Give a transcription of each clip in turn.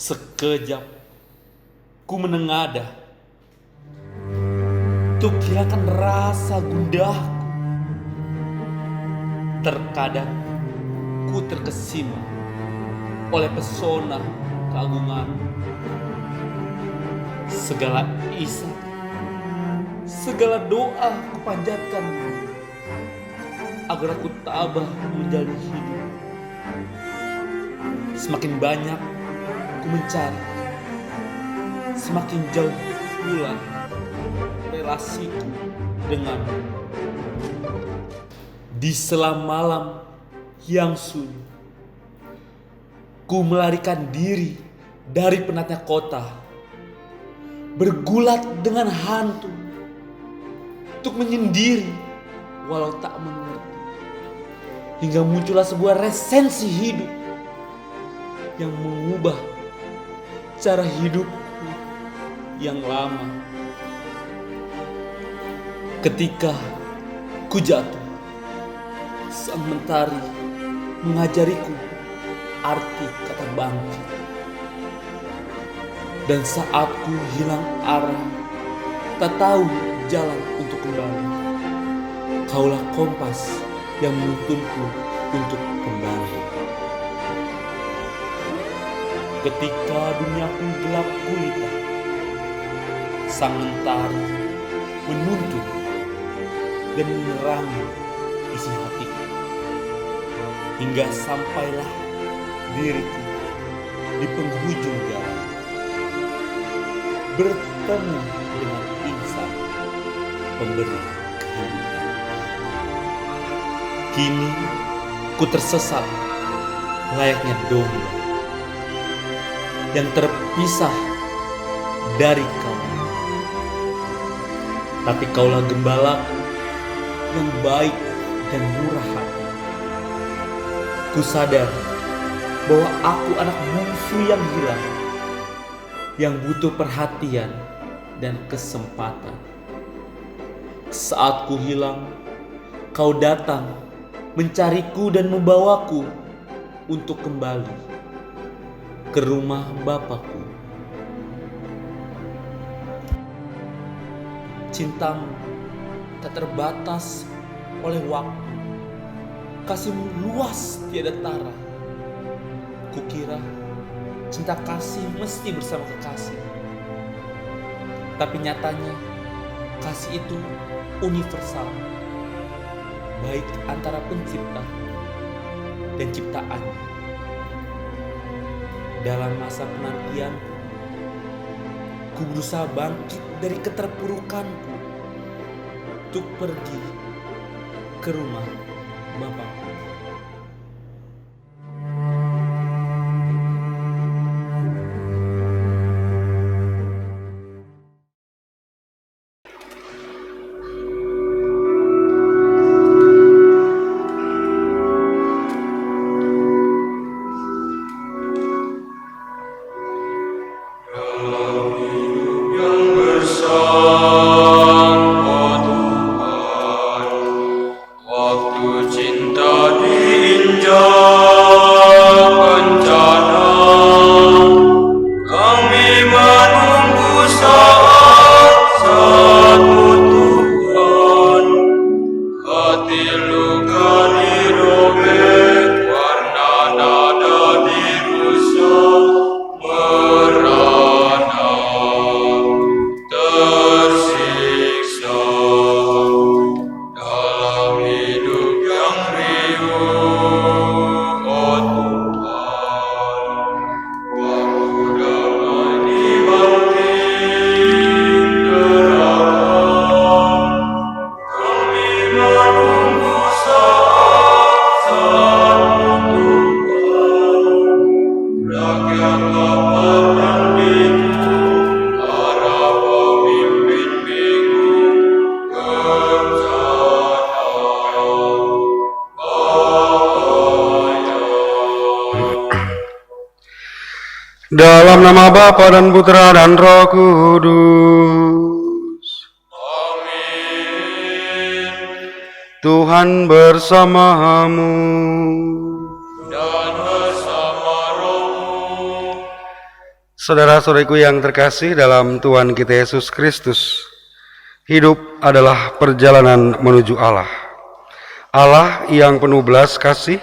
Sekejap ku menengadah untuk hilangkan rasa gundahku. Terkadang ku terkesima oleh pesona keagungan. Segala isak, segala doa kupanjatkan agar aku tabah menjalani hidup. Semakin banyak ku mencari, semakin jauh pula relasiku denganmu. Di sela malam yang sunyi, ku melarikan diri dari penatnya kota, bergulat dengan hantu untuk menyendiri walau tak mengerti, hingga muncullah sebuah resensi hidup yang mengubah cara hidupku yang lama. Ketika ku jatuh, sang mentari mengajariku arti kata bangkit. Dan saat ku hilang arah, tak tahu jalan untuk kembali, kaulah kompas yang menuntunku untuk kembali. Ketika duniaku gelap gulita, sang mentari menuntun dan menerangi isi hatiku, hingga sampailah diriku di penghujung jalan, bertemu dengan insan pemberi kehidupan. Kini ku tersesat layaknya domba yang terpisah dari kau. Tapi kaulah gembalaku yang baik dan murah hati. Ku sadar bahwa aku anak bungsu yang hilang, yang butuh perhatian dan kesempatan. Saat ku hilang, kau datang mencariku dan membawaku untuk kembali ke rumah Bapakku. Cintamu tak terbatas oleh waktu, kasihmu luas tiada tara. Kukira cinta kasih mesti bersama kekasih, tapi nyatanya kasih itu universal, baik antara pencipta dan ciptaannya. Dalam masa penantianku, ku berusaha bangkit dari keterpurukanku untuk pergi ke rumah Bapakku. Dalam nama Bapa dan Putra dan Roh Kudus. Amin. Tuhan bersamamu. Dan bersama rohmu. Saudara-saudariku yang terkasih dalam Tuhan kita Yesus Kristus, hidup adalah perjalanan menuju Allah. Allah yang penuh belas kasih,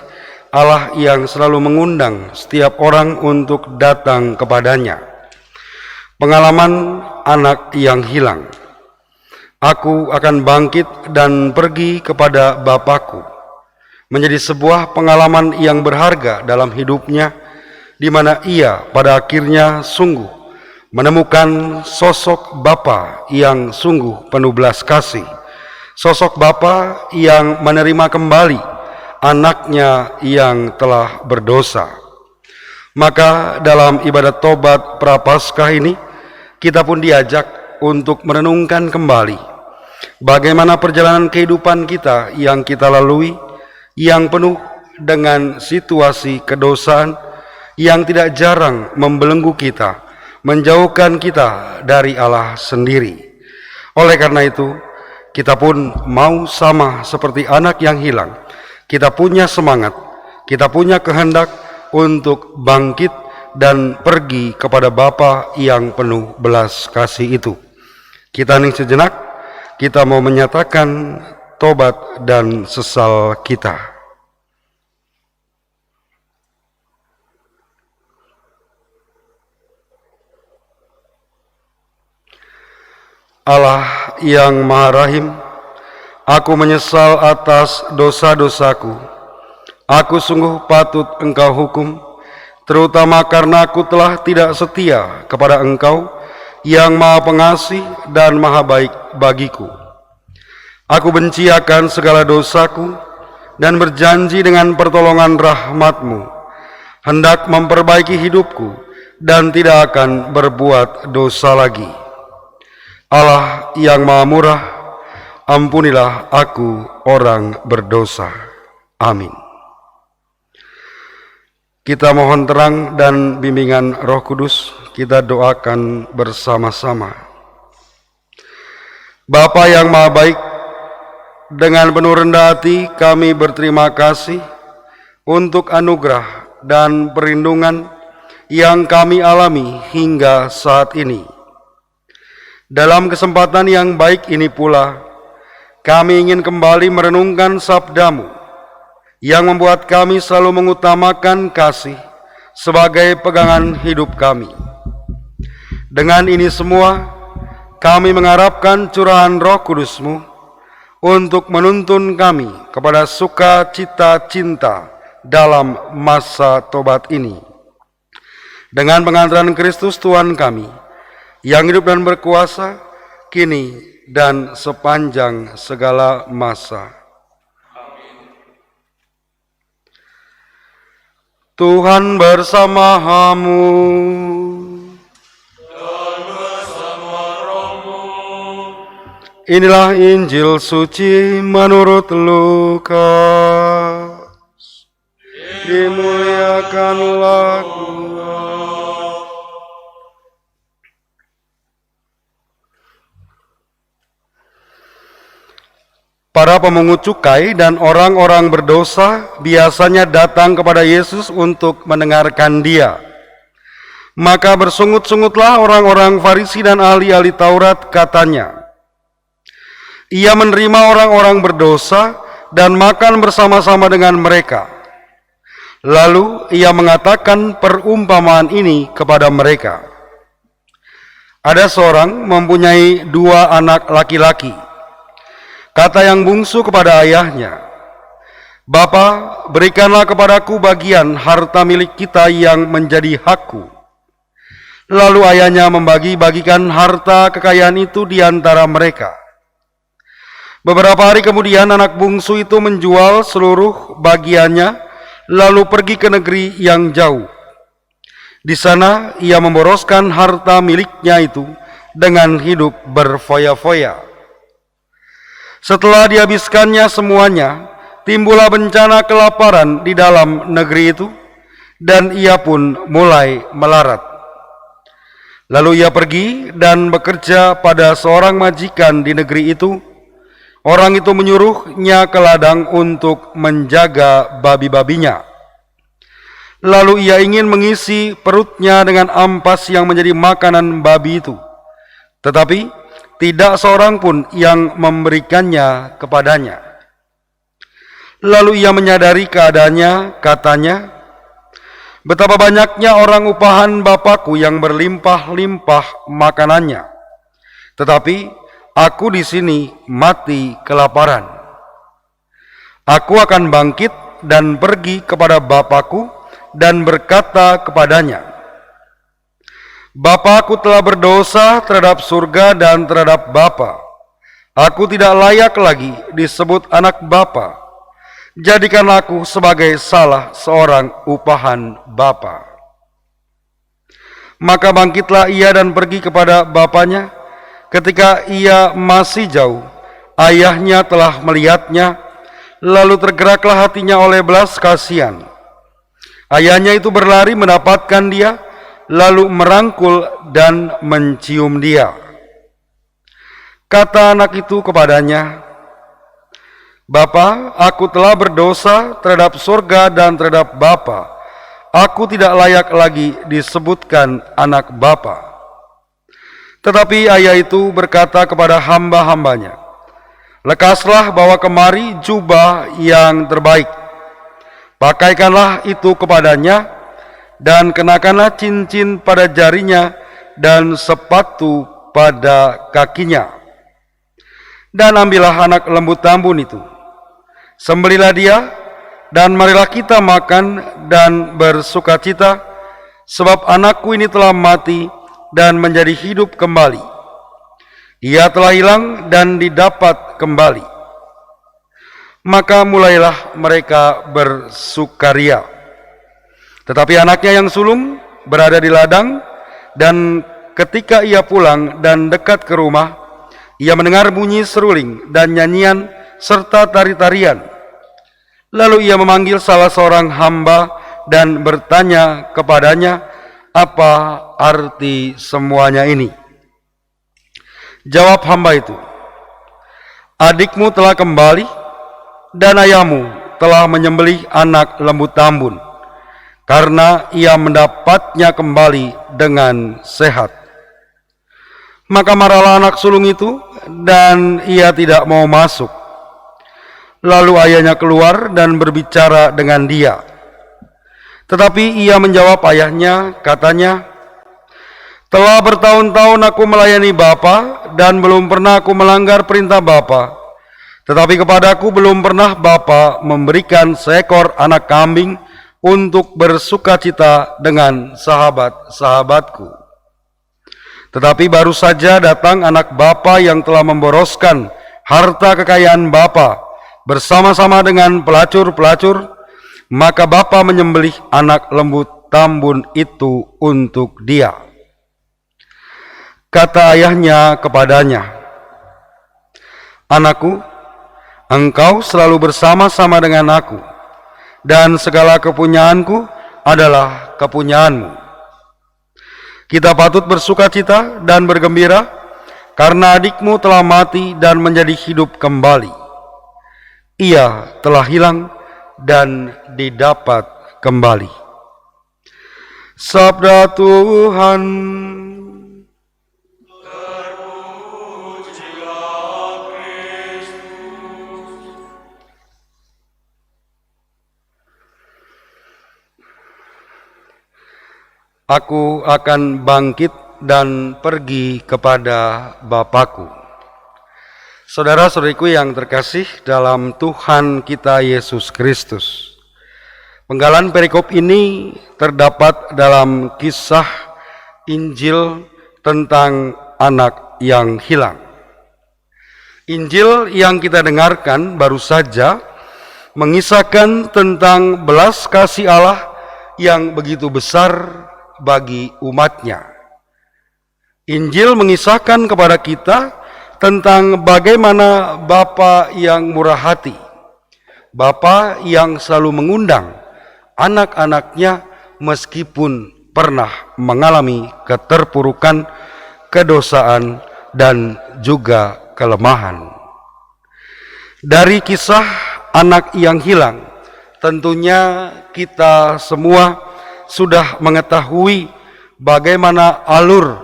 Allah yang selalu mengundang setiap orang untuk datang kepadanya. Pengalaman anak yang hilang. Aku akan bangkit dan pergi kepada Bapakku. Menjadi sebuah pengalaman yang berharga dalam hidupnya, di mana ia pada akhirnya sungguh menemukan sosok Bapa yang sungguh penuh belas kasih, sosok Bapa yang menerima kembali anaknya yang telah berdosa. Maka dalam ibadat tobat Prapaskah ini, kita pun diajak untuk merenungkan kembali bagaimana perjalanan kehidupan kita yang kita lalui, yang penuh dengan situasi kedosaan yang tidak jarang membelenggu kita, menjauhkan kita dari Allah sendiri. Oleh karena itu, kita pun mau sama seperti anak yang hilang. Kita punya semangat, kita punya kehendak untuk bangkit dan pergi kepada Bapa yang penuh belas kasih itu. Kita hening sejenak, kita mau menyatakan tobat dan sesal kita. Allah yang Maha Rahim, aku menyesal atas dosa-dosaku. Aku sungguh patut Engkau hukum, terutama karena aku telah tidak setia kepada Engkau yang Maha Pengasih dan Maha Baik bagiku. Aku benci akan segala dosaku dan berjanji dengan pertolongan rahmat-Mu hendak memperbaiki hidupku dan tidak akan berbuat dosa lagi. Allah yang Maha Murah, ampunilah aku orang berdosa. Amin. Kita mohon terang dan bimbingan Roh Kudus, kita doakan bersama-sama. Bapa yang Maha Baik, dengan penuh rendah hati kami berterima kasih untuk anugerah dan perlindungan yang kami alami hingga saat ini. Dalam kesempatan yang baik ini pula, kami ingin kembali merenungkan sabda-Mu yang membuat kami selalu mengutamakan kasih sebagai pegangan hidup kami. Dengan ini semua, kami mengharapkan curahan Roh Kudus-Mu untuk menuntun kami kepada sukacita cinta dalam masa tobat ini. Dengan pengantaran Kristus Tuhan kami, yang hidup dan berkuasa, kini dan sepanjang segala masa. Tuhan bersamamu. Dan bersama rohmu. Inilah Injil suci menurut Lukas. Dimuliakanlah Tuhan. Para pemungut cukai dan orang-orang berdosa biasanya datang kepada Yesus untuk mendengarkan Dia. Maka bersungut-sungutlah orang-orang Farisi dan ahli-ahli Taurat, katanya, Ia menerima orang-orang berdosa dan makan bersama-sama dengan mereka. Lalu Ia mengatakan perumpamaan ini kepada mereka. Ada seorang mempunyai 2 anak laki-laki. Kata yang bungsu kepada ayahnya, Bapa, berikanlah kepadaku bagian harta milik kita yang menjadi hakku. Lalu ayahnya membagi-bagikan harta kekayaan itu di antara mereka. Beberapa hari kemudian anak bungsu itu menjual seluruh bagiannya, lalu pergi ke negeri yang jauh. Di sana ia memboroskan harta miliknya itu dengan hidup berfoya-foya. Setelah dihabiskannya semuanya, timbullah bencana kelaparan di dalam negeri itu, dan ia pun mulai melarat. Lalu ia pergi dan bekerja pada seorang majikan di negeri itu. Orang itu menyuruhnya ke ladang untuk menjaga babi-babinya. Lalu ia ingin mengisi perutnya dengan ampas yang menjadi makanan babi itu. Tetapi tidak seorang pun yang memberikannya kepadanya. Lalu ia menyadari keadaannya, katanya, "Betapa banyaknya orang upahan Bapakku yang berlimpah-limpah makanannya. Tetapi aku di sini mati kelaparan. Aku akan bangkit dan pergi kepada Bapakku dan berkata kepadanya, Bapa, aku telah berdosa terhadap surga dan terhadap Bapa. Aku tidak layak lagi disebut anak Bapa. Jadikan aku sebagai salah seorang upahan Bapa." Maka bangkitlah ia dan pergi kepada bapanya. Ketika ia masih jauh, ayahnya telah melihatnya, lalu tergeraklah hatinya oleh belas kasihan. Ayahnya itu berlari mendapatkan dia, lalu merangkul dan mencium dia. Kata anak itu kepadanya, "Bapa, aku telah berdosa terhadap surga dan terhadap Bapa. Aku tidak layak lagi disebutkan anak Bapa." Tetapi ayah itu berkata kepada hamba-hambanya, "Lekaslah bawa kemari jubah yang terbaik. Pakaikanlah itu kepadanya, dan kenakanlah cincin pada jarinya dan sepatu pada kakinya. Dan ambillah anak lembu tambun itu, sembelilah dia, dan marilah kita makan dan bersukacita, sebab anakku ini telah mati dan menjadi hidup kembali. Ia telah hilang dan didapat kembali." Maka mulailah mereka bersukaria. Tetapi anaknya yang sulung berada di ladang, dan ketika ia pulang dan dekat ke rumah, ia mendengar bunyi seruling dan nyanyian serta tari-tarian. Lalu ia memanggil salah seorang hamba dan bertanya kepadanya, "Apa arti semuanya ini?" Jawab hamba itu, "Adikmu telah kembali, dan ayahmu telah menyembelih anak lembu tambun, karena ia mendapatnya kembali dengan sehat." Maka marahlah anak sulung itu, dan ia tidak mau masuk. Lalu ayahnya keluar dan berbicara dengan dia. Tetapi ia menjawab ayahnya, katanya, "Telah bertahun-tahun aku melayani Bapa, dan belum pernah aku melanggar perintah Bapa. Tetapi kepadaku belum pernah Bapa memberikan seekor anak kambing untuk bersukacita dengan sahabat-sahabatku. Tetapi baru saja datang anak Bapa yang telah memboroskan harta kekayaan Bapa bersama-sama dengan pelacur-pelacur, maka Bapa menyembelih anak lembu tambun itu untuk dia." Kata ayahnya kepadanya, "Anakku, engkau selalu bersama-sama dengan aku, dan segala kepunyaanku adalah kepunyaanmu. Kita patut bersukacita dan bergembira, karena adikmu telah mati dan menjadi hidup kembali. Ia telah hilang dan didapat kembali." Sabda Tuhan. Aku akan bangkit dan pergi kepada Bapakku. Saudara-saudariku yang terkasih dalam Tuhan kita Yesus Kristus, penggalan perikop ini terdapat dalam kisah Injil tentang anak yang hilang. Injil yang kita dengarkan baru saja mengisahkan tentang belas kasih Allah yang begitu besar bagi umatnya. Injil mengisahkan kepada kita tentang bagaimana Bapa yang murah hati, Bapa yang selalu mengundang anak-anaknya meskipun pernah mengalami keterpurukan, kedosaan, dan juga kelemahan. Dari kisah anak yang hilang, tentunya kita semua sudah mengetahui bagaimana alur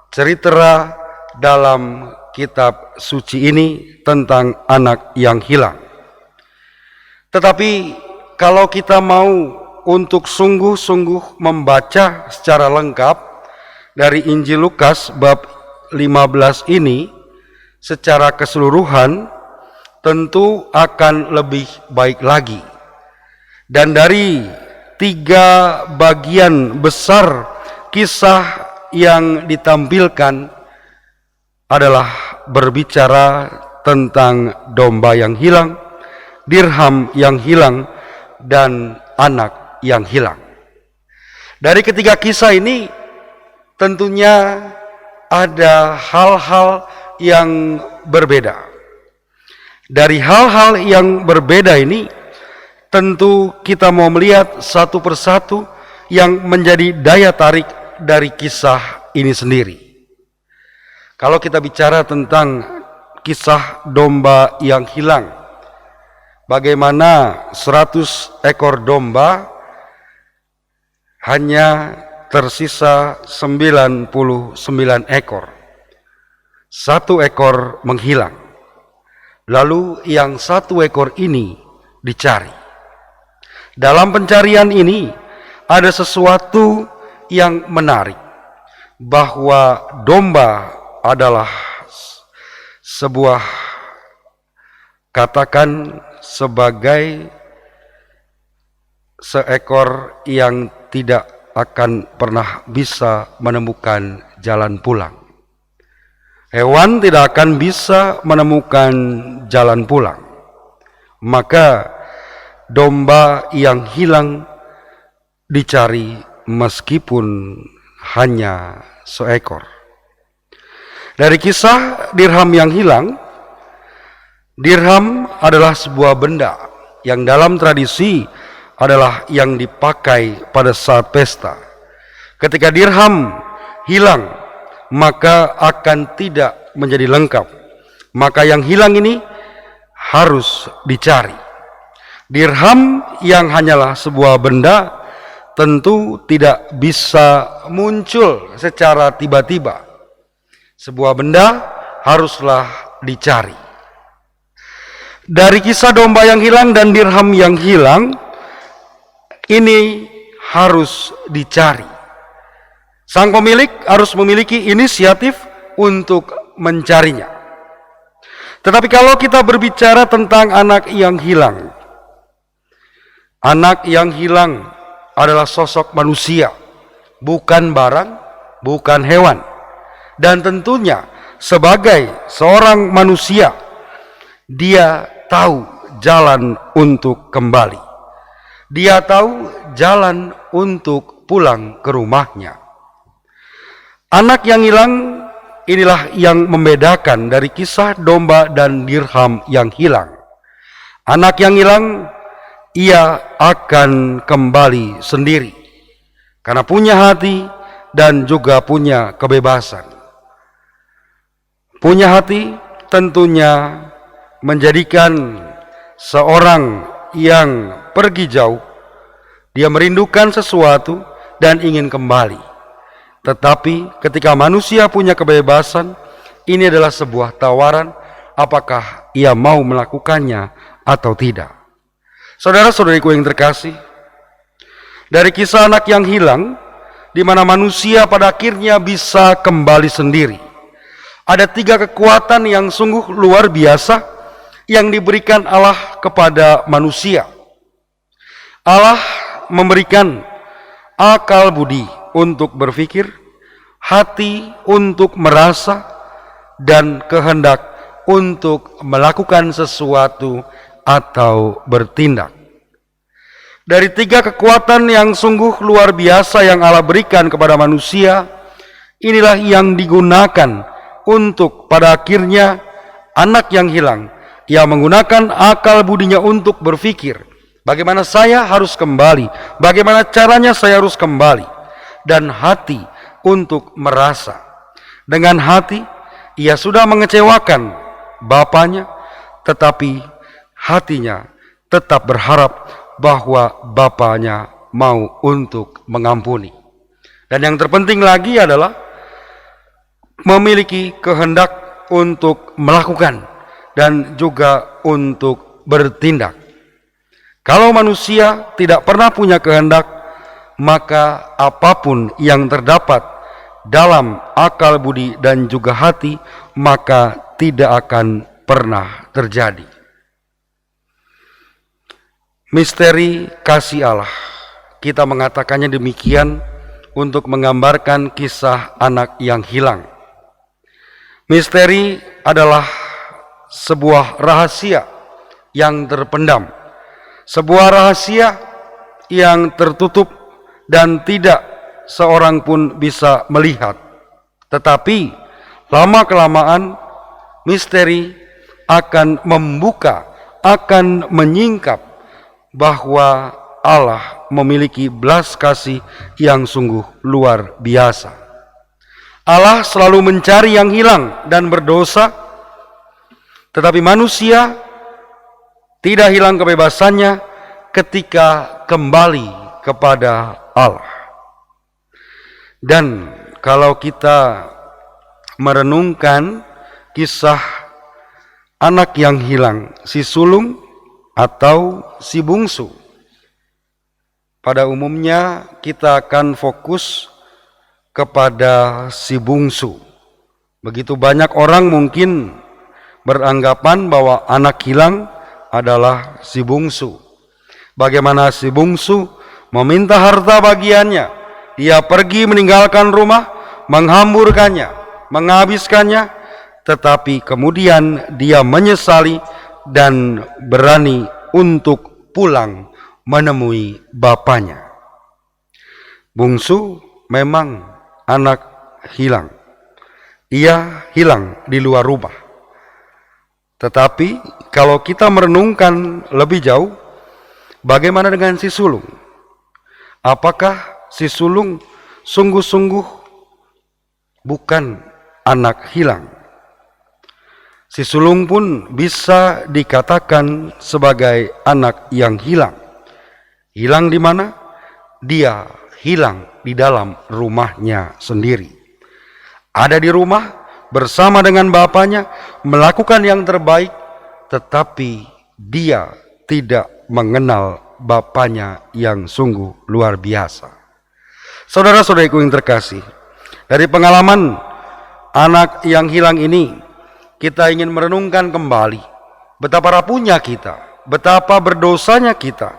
cerita dalam kitab suci ini tentang anak yang hilang. Tetapi kalau kita mau untuk sungguh-sungguh membaca secara lengkap dari Injil Lukas bab 15 ini secara keseluruhan, tentu akan lebih baik lagi. Dan dari 3 bagian besar kisah yang ditampilkan adalah berbicara tentang domba yang hilang, dirham yang hilang, dan anak yang hilang. Dari ketiga kisah ini tentunya ada hal-hal yang berbeda. Dari hal-hal yang berbeda ini tentu kita mau melihat satu persatu yang menjadi daya tarik dari kisah ini sendiri. Kalau kita bicara tentang kisah domba yang hilang, bagaimana 100 ekor domba hanya tersisa 99 ekor. 1 ekor menghilang. Lalu yang 1 ekor ini dicari. Dalam pencarian ini ada sesuatu yang menarik, bahwa domba adalah sebuah, katakan sebagai seekor yang tidak akan pernah bisa menemukan jalan pulang. Hewan tidak akan bisa menemukan jalan pulang. Maka domba yang hilang dicari meskipun hanya seekor. Dari kisah dirham yang hilang, dirham adalah sebuah benda yang dalam tradisi adalah yang dipakai pada saat pesta. Ketika dirham hilang, maka akan tidak menjadi lengkap. Maka yang hilang ini harus dicari. Dirham yang hanyalah sebuah benda tentu tidak bisa muncul secara tiba-tiba. Sebuah benda haruslah dicari. Dari kisah domba yang hilang dan dirham yang hilang, ini harus dicari. Sang pemilik harus memiliki inisiatif untuk mencarinya. Tetapi kalau kita berbicara tentang anak yang hilang, anak yang hilang adalah sosok manusia, bukan barang, bukan hewan. Dan tentunya sebagai seorang manusia, dia tahu jalan untuk kembali. Dia tahu jalan untuk pulang ke rumahnya. Anak yang hilang inilah yang membedakan dari kisah domba dan dirham yang hilang. Anak yang hilang, ia akan kembali sendiri karena punya hati dan juga punya kebebasan. Punya hati tentunya menjadikan seorang yang pergi jauh, dia merindukan sesuatu dan ingin kembali. Tetapi ketika manusia punya kebebasan, ini adalah sebuah tawaran apakah ia mau melakukannya atau tidak. Saudara-saudariku yang terkasih, dari kisah anak yang hilang, di mana manusia pada akhirnya bisa kembali sendiri, ada 3 kekuatan yang sungguh luar biasa yang diberikan Allah kepada manusia. Allah memberikan akal budi untuk berpikir, hati untuk merasa, dan kehendak untuk melakukan sesuatu atau bertindak. Dari 3 kekuatan yang sungguh luar biasa yang Allah berikan kepada manusia, inilah yang digunakan untuk pada akhirnya anak yang hilang, ia menggunakan akal budinya untuk berpikir, bagaimana saya harus kembali, bagaimana caranya saya harus kembali, dan hati untuk merasa. Dengan hati, ia sudah mengecewakan bapaknya, tetapi hatinya tetap berharap bahwa bapaknya mau untuk mengampuni. Dan yang terpenting lagi adalah memiliki kehendak untuk melakukan dan juga untuk bertindak. Kalau manusia tidak pernah punya kehendak, maka apapun yang terdapat dalam akal budi dan juga hati, maka tidak akan pernah terjadi. Misteri kasih Allah, kita mengatakannya demikian untuk menggambarkan kisah anak yang hilang. Misteri adalah sebuah rahasia yang terpendam, sebuah rahasia yang tertutup dan tidak seorang pun bisa melihat. Tetapi lama-kelamaan misteri akan membuka, akan menyingkap bahwa Allah memiliki belas kasih yang sungguh luar biasa. Allah selalu mencari yang hilang dan berdosa, tetapi manusia tidak hilang kebebasannya ketika kembali kepada Allah. Dan kalau kita merenungkan kisah anak yang hilang, si sulung atau si bungsu, pada umumnya kita akan fokus kepada si bungsu. Begitu banyak orang mungkin beranggapan bahwa anak hilang adalah si bungsu. Bagaimana si bungsu meminta harta bagiannya, dia pergi meninggalkan rumah, menghamburkannya, menghabiskannya, tetapi kemudian dia menyesali dan berani untuk pulang menemui bapaknya. Bungsu memang anak hilang. Ia hilang di luar rumah. Tetapi kalau kita merenungkan lebih jauh, bagaimana dengan si sulung? Apakah si sulung sungguh-sungguh bukan anak hilang? Si sulung pun bisa dikatakan sebagai anak yang hilang. Hilang di mana? Dia hilang di dalam rumahnya sendiri. Ada di rumah bersama dengan bapaknya, melakukan yang terbaik, tetapi dia tidak mengenal bapaknya yang sungguh luar biasa. Saudara-saudariku yang terkasih, dari pengalaman anak yang hilang ini, kita ingin merenungkan kembali betapa rapuhnya kita, betapa berdosanya kita.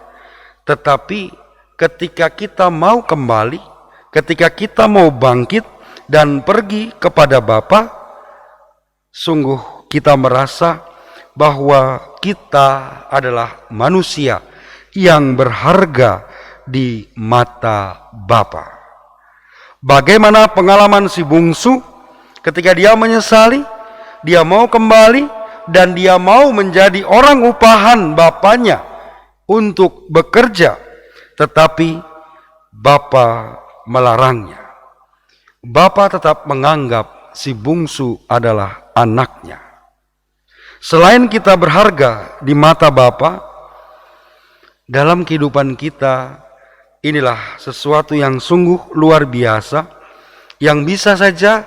Tetapi ketika kita mau kembali, ketika kita mau bangkit dan pergi kepada Bapa, sungguh kita merasa bahwa kita adalah manusia yang berharga di mata Bapa. Bagaimana pengalaman si bungsu ketika dia menyesali, dia mau kembali dan dia mau menjadi orang upahan bapaknya untuk bekerja, tetapi Bapa melarangnya. Bapa tetap menganggap si bungsu adalah anaknya. Selain kita berharga di mata Bapa, dalam kehidupan kita inilah sesuatu yang sungguh luar biasa, yang bisa saja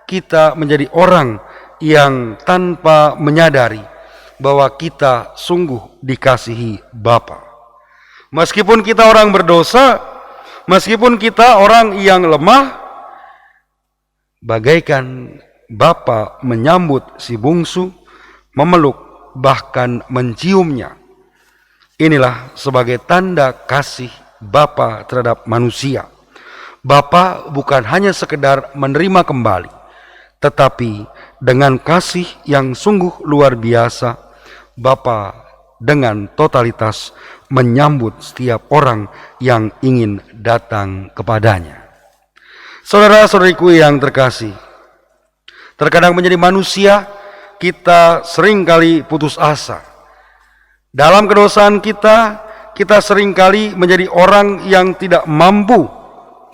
kita menjadi orang yang tanpa menyadari bahwa kita sungguh dikasihi Bapa. Meskipun kita orang berdosa, meskipun kita orang yang lemah, bagaikan Bapa menyambut si bungsu, memeluk, bahkan menciumnya. Inilah sebagai tanda kasih Bapa terhadap manusia. Bapa bukan hanya sekedar menerima kembali, tetapi dengan kasih yang sungguh luar biasa, Bapa dengan totalitas menyambut setiap orang yang ingin datang kepadanya. Saudara-saudariku yang terkasih, terkadang menjadi manusia kita seringkali putus asa. Dalam kedosaan kita seringkali menjadi orang yang tidak mampu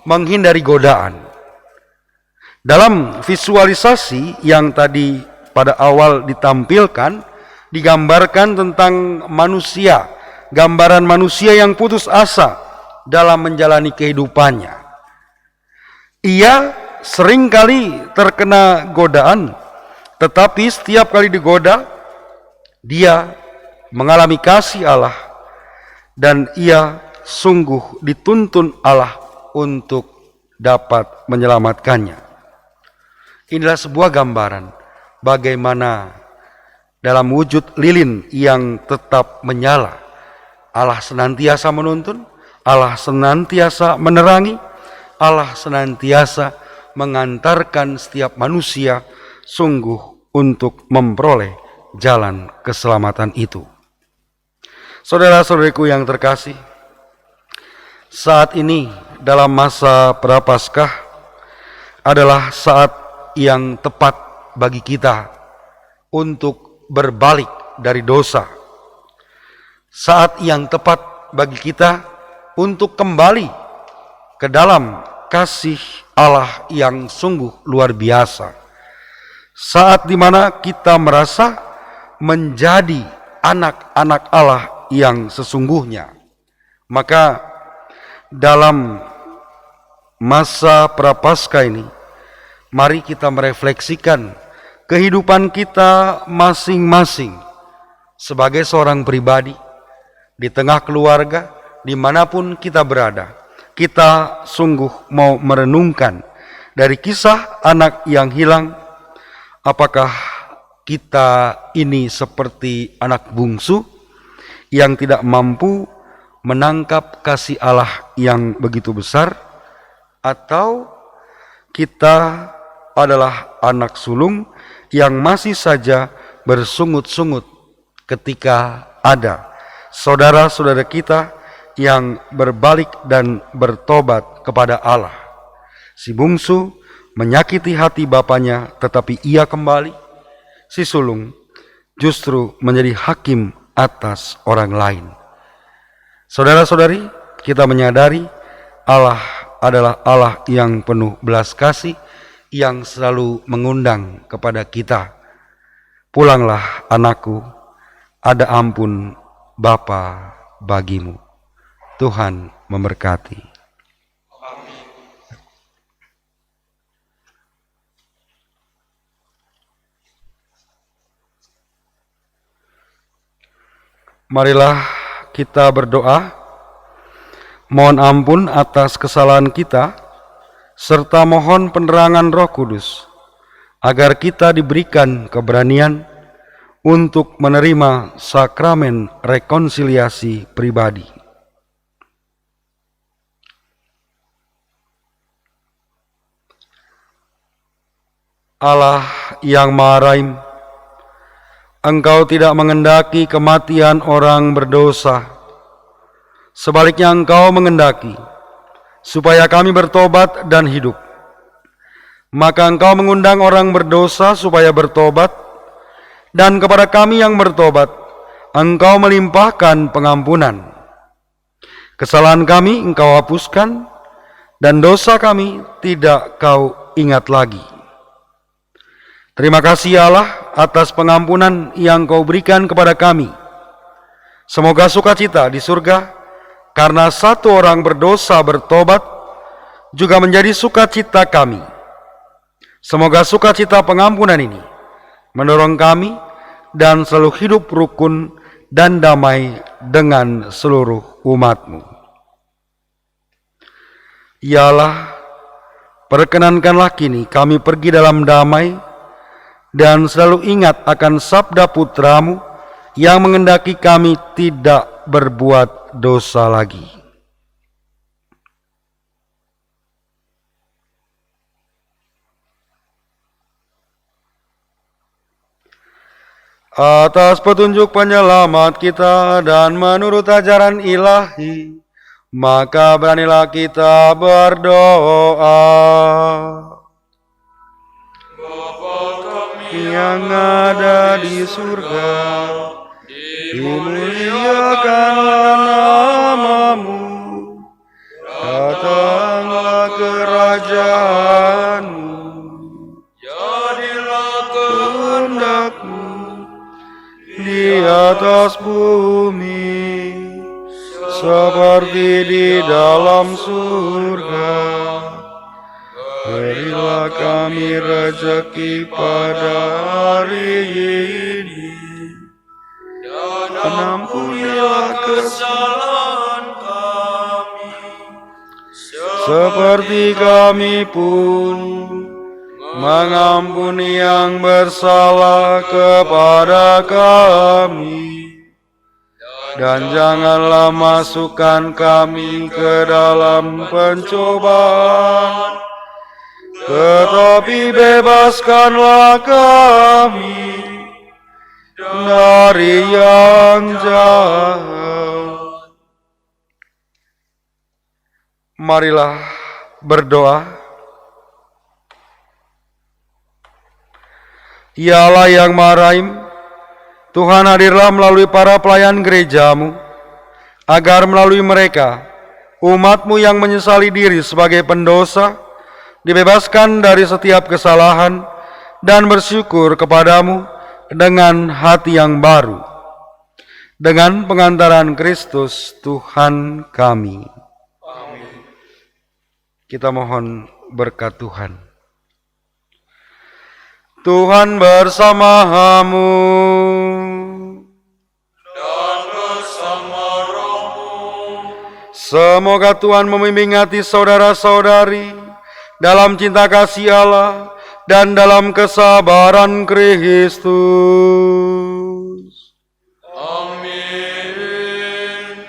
menghindari godaan. Dalam visualisasi yang tadi pada awal ditampilkan, digambarkan tentang manusia, gambaran manusia yang putus asa, dalam menjalani kehidupannya. Ia seringkali terkena godaan, tetapi setiap kali digoda, dia mengalami kasih Allah dan ia sungguh dituntun Allah untuk dapat menyelamatkannya. Inilah sebuah gambaran bagaimana dalam wujud lilin yang tetap menyala, Allah senantiasa menuntun, Allah senantiasa menerangi, Allah senantiasa mengantarkan setiap manusia sungguh untuk memperoleh jalan keselamatan itu. Saudara-saudariku yang terkasih, saat ini dalam masa Prapaskah adalah saat yang tepat bagi kita untuk berbalik dari dosa. Saat yang tepat bagi kita untuk kembali ke dalam kasih Allah yang sungguh luar biasa. Saat dimana kita merasa menjadi anak-anak Allah yang sesungguhnya. Maka dalam masa Prapaskah ini, mari kita merefleksikan kehidupan kita masing-masing sebagai seorang pribadi, di tengah keluarga, dimanapun kita berada. Kita sungguh mau merenungkan dari kisah anak yang hilang, apakah kita ini seperti anak bungsu yang tidak mampu menangkap kasih Allah yang begitu besar, atau kita adalah anak sulung yang masih saja bersungut-sungut ketika ada saudara-saudara kita yang berbalik dan bertobat kepada Allah. Si bungsu menyakiti hati bapaknya, tetapi ia kembali. Si sulung justru menjadi hakim atas orang lain. Saudara-saudari, kita menyadari Allah adalah Allah yang penuh belas kasih, yang selalu mengundang kepada kita. Pulanglah anakku, ada ampun Bapa bagimu. Tuhan memberkati. Marilah kita berdoa, mohon ampun atas kesalahan kita, serta mohon penerangan Roh Kudus, agar kita diberikan keberanian untuk menerima sakramen rekonsiliasi pribadi. Allah yang Maha Rahim, Engkau tidak mengendaki kematian orang berdosa. Sebaliknya Engkau mengendaki supaya kami bertobat dan hidup. Maka Engkau mengundang orang berdosa supaya bertobat, dan kepada kami yang bertobat, Engkau melimpahkan pengampunan. Kesalahan kami Engkau hapuskan, dan dosa kami tidak Kau ingat lagi. Terima kasih Allah atas pengampunan yang Kau berikan kepada kami. Semoga sukacita di surga karena satu orang berdosa bertobat juga menjadi sukacita kami. Semoga sukacita pengampunan ini mendorong kami dan selalu hidup rukun dan damai dengan seluruh umat-Mu. Ya Allah, perkenankanlah kini kami pergi dalam damai dan selalu ingat akan sabda Putra-Mu yang mengendaki kami tidak berbuat dosa lagi. Atas petunjuk penyelamat kita dan menurut ajaran ilahi, maka beranilah kita berdoa. Yang ada di surga, dimuliakanlah nama-Mu, datanglah kerajaan-Mu, Jadilah kehendak-Mu di atas bumi seperti di dalam surga. Berilah kami rezeki pada hari ini, dan ampunilah kesalahan kami, seperti kami pun mengampuni yang bersalah kepada kami. Dan janganlah masukkan kami ke dalam pencobaan, tetapi bebaskanlah kami dari yang jahat. Marilah berdoa. Ya Allah yang Maha Rahim, Tuhan hadirlah melalui para pelayan gerejamu, agar melalui mereka, umat-Mu yang menyesali diri sebagai pendosa, dibebaskan dari setiap kesalahan, dan bersyukur kepadamu dengan hati yang baru. Dengan pengantaran Kristus Tuhan kami. Amin. Kita mohon berkat Tuhan. Tuhan bersamamu dan bersama rohmu. Semoga Tuhan membimbing hati saudara-saudari dalam cinta kasih Allah dan dalam kesabaran Kristus. Amin.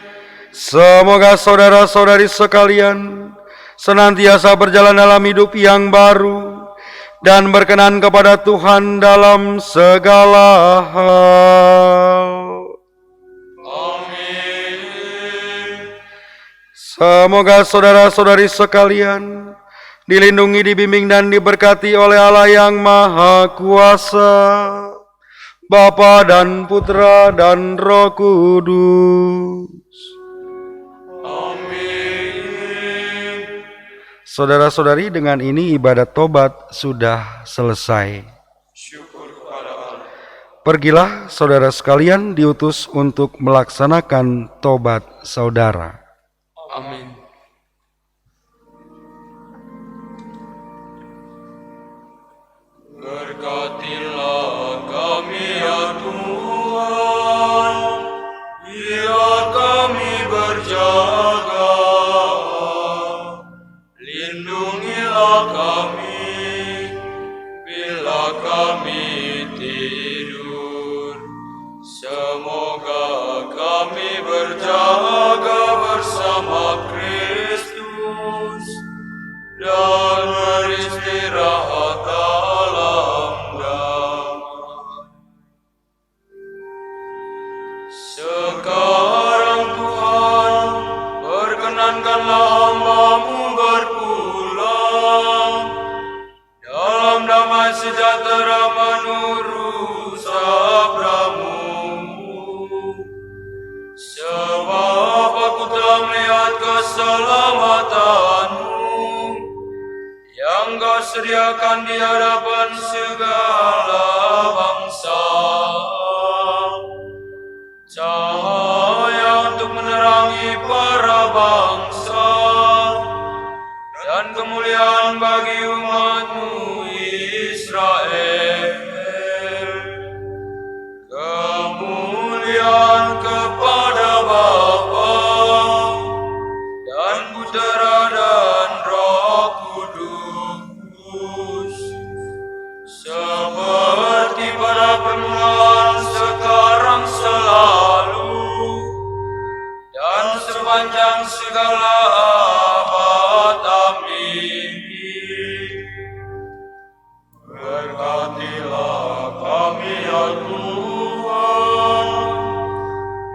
Semoga saudara-saudari sekalian senantiasa berjalan dalam hidup yang baru dan berkenan kepada Tuhan dalam segala hal. Amin. Semoga saudara-saudari sekalian dilindungi, dibimbing, dan diberkati oleh Allah yang Maha Kuasa, Bapa dan Putra dan Roh Kudus. Saudara-saudari, dengan ini ibadat tobat sudah selesai. Syukur kepada Allah. Pergilah saudara sekalian diutus untuk melaksanakan tobat saudara. Amin. Berkatilah kami ya Tuhan, biar kami berjaga. Lindungilah kami bila kami tidur. Semoga kami berjaga bersama Kristus dan beristirahat dalam damai. Sekarang Tuhan, berkenankanlah hamba-Mu berpulang dalam damai sejahtera menurut sabda-Mu. Sebab aku telah melihat keselamatan-Mu yang Kau sediakan di hadapan segala bangsa. Cahaya untuk menerangi para bangsa dan kemuliaan bagi umat-Mu Israel. Kemuliaan kepada Bapa dan Putera dan Roh Kudus, seperti pada permulaan, sekarang, selalu, dan sepanjang segala abad. Amin. Berkatilah kami ya Tuhan,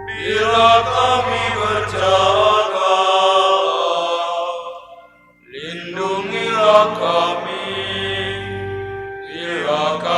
bila kami berjaga. Lindungilah kami bila kami